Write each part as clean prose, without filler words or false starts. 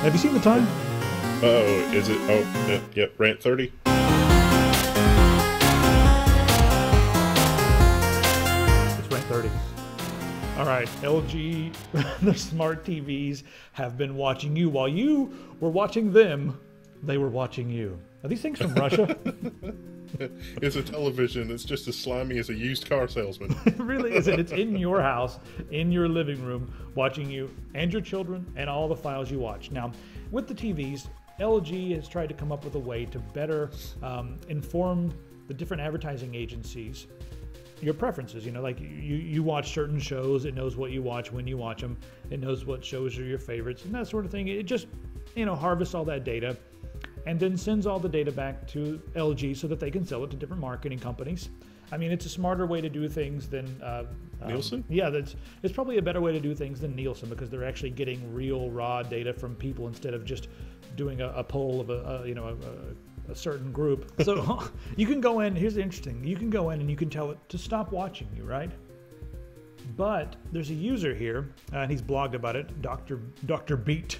Have you seen the time? Oh, is it? Oh, yep, Rant 30. It's Rant 30. All right, LG, the smart TVs have been watching you while you were watching them. They were watching you. Are these things from Russia? It's a television that's just as slimy as a used car salesman. It really isn't. It's in your house, in your living room, watching you and your children and all the files you watch. Now, with the TVs, LG has tried to come up with a way to better inform the different advertising agencies your preferences. You know, like you watch certain shows, it knows what you watch when you watch them. It knows what shows are your favorites and that sort of thing. It just, harvests all that data and then sends all the data back to LG so that they can sell it to different marketing companies. I mean, it's a smarter way to do things than Nielsen? Yeah, it's probably a better way to do things than Nielsen because they're actually getting real raw data from people instead of just doing a poll of a certain group. So you can go in. Here's the interesting: you can go in and you can tell it to stop watching you, right? But there's a user here, and he's blogged about it. Dr. Beet,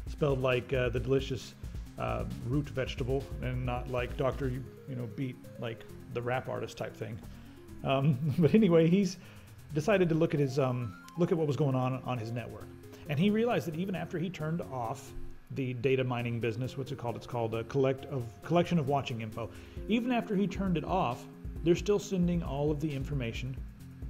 spelled like the delicious root vegetable, and not like Dr. Beat, like the rap artist type thing. But anyway, he's decided to look at what was going on his network, and he realized that even after he turned off the data mining business, what's it called? It's called a collection of watching info. Even after he turned it off, they're still sending all of the information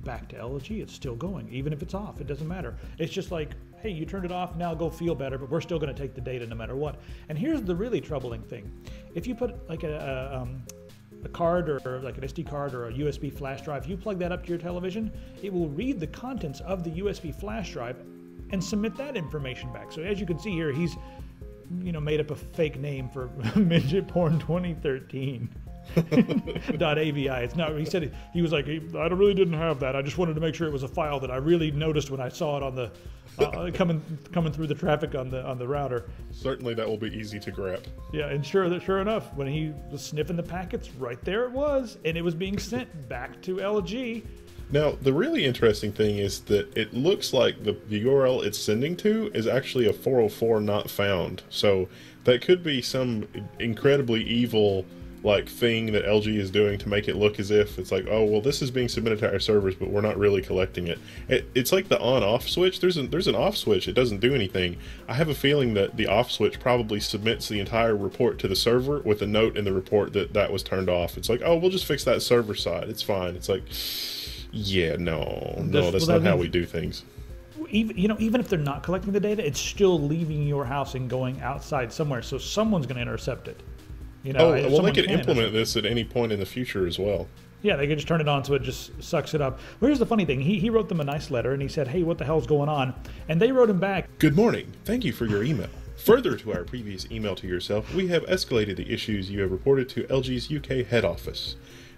back to LG. It's still going, even if it's off. It doesn't matter. It's just like, hey, you turned it off, now go feel better, but we're still going to take the data no matter what. And here's the really troubling thing. If you put like a card or like an SD card or a USB flash drive, you plug that up to your television, it will read the contents of the USB flash drive and submit that information back. So as you can see here, he's made up a fake name for midget porn 2013. .avi. It's not. He said he was like, I really didn't have that. I just wanted to make sure it was a file that I really noticed when I saw it on the coming through the traffic on the router. Certainly, that will be easy to grab. Yeah, and sure enough, when he was sniffing the packets, right there it was, and it was being sent back to LG. Now, the really interesting thing is that it looks like the URL it's sending to is actually a 404 not found. So that could be some incredibly evil thing that LG is doing to make it look as if it's like, oh, well, this is being submitted to our servers, but we're not really collecting it. It's like the on-off switch. There's an off switch. It doesn't do anything. I have a feeling that the off switch probably submits the entire report to the server with a note in the report that was turned off. It's like, oh, we'll just fix that server side. It's fine. It's like, yeah, no, that's not how we do things. Even if they're not collecting the data, it's still leaving your house and going outside somewhere. So someone's going to intercept it. Well, they could implement this at any point in the future as well. Yeah, they could just turn it on so it just sucks it up. Well, here's the funny thing. He wrote them a nice letter, and he said, hey, what the hell's going on? And they wrote him back. Good morning. Thank you for your email. Further to our previous email to yourself, we have escalated the issues you have reported to LG's UK head office.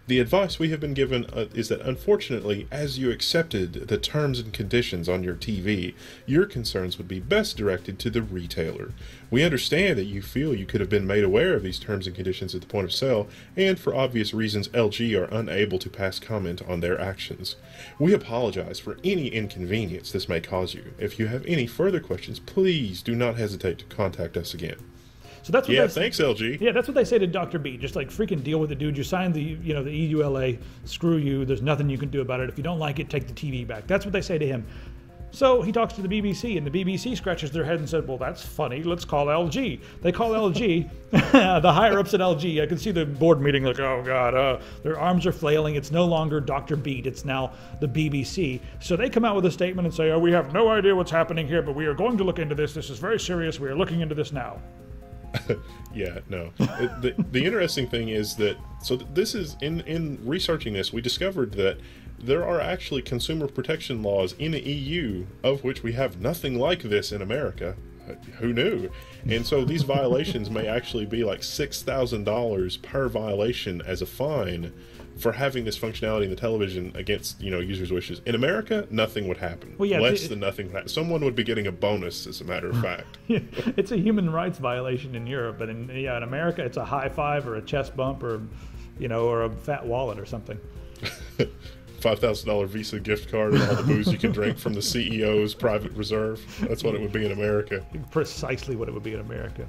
The advice we have been given is that unfortunately, as you accepted the terms and conditions on your TV, your concerns would be best directed to the retailer. We understand that you feel you could have been made aware of these terms and conditions at the point of sale, and for obvious reasons, LG are unable to pass comment on their actions. We apologize for any inconvenience this may cause you. If you have any further questions, please do not hesitate to contact us again. So that's what thanks, LG. Yeah, that's what they say to Dr. B. Just like freaking deal with it, dude. You signed the the EULA. Screw you. There's nothing you can do about it. If you don't like it, take the TV back. That's what they say to him. So he talks to the BBC, and the BBC scratches their head and said, well, that's funny. Let's call LG. They call LG, the higher-ups at LG. I can see the board meeting like, oh, God, their arms are flailing. It's no longer Dr. Beat. It's now the BBC. So they come out with a statement and say, oh, we have no idea what's happening here, but we are going to look into this. This is very serious. We are looking into this now. Yeah, no. The interesting thing is that, this is, in researching this, we discovered that there are actually consumer protection laws in the EU, of which we have nothing like this in America. Who knew? And so these violations may actually be like $6,000 per violation as a fine for having this functionality in the television against, users' wishes. In America, nothing would happen. Well, yeah, less than nothing would happen. Someone would be getting a bonus, as a matter of fact. Yeah, it's a human rights violation in Europe, but in America, it's a high five or a chest bump or, or a fat wallet or something. $5,000 Visa gift card and all the booze you can drink from the CEO's private reserve. That's what it would be in America. Precisely what it would be in America.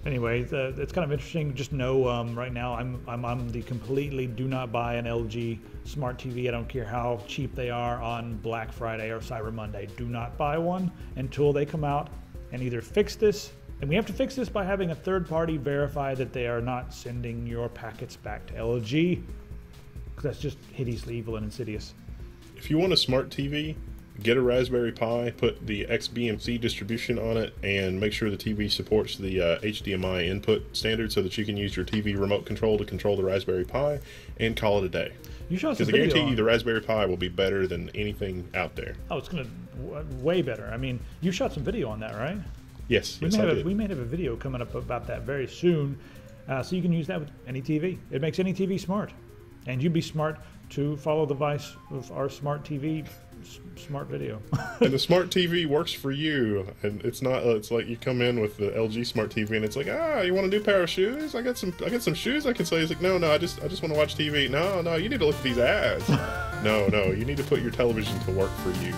Anyway, it's kind of interesting. Just know right now I'm on the completely do not buy an LG smart TV. I don't care how cheap they are on Black Friday or Cyber Monday. Do not buy one until they come out and either fix this. And we have to fix this by having a third party verify that they are not sending your packets back to LG. Because that's just hideously evil and insidious. If you want a smart TV, get a Raspberry Pi, put the XBMC distribution on it, and make sure the TV supports the HDMI input standard so that you can use your TV remote control to control the Raspberry Pi, and call it a day. You shot some Because I guarantee you the Raspberry Pi will be better than anything out there. Oh, it's going to way better. I mean, you shot some video on that, right? Yes, We may have a video coming up about that very soon, so you can use that with any TV. It makes any TV smart. And you'd be smart to follow the advice of our smart TV, smart video. And the smart TV works for you. And it's not. It's like you come in with the LG smart TV, and it's like, you want a new pair of shoes? I got some shoes I can sell you. It's like, no, I just want to watch TV. No, you need to look at these ads. No, you need to put your television to work for you.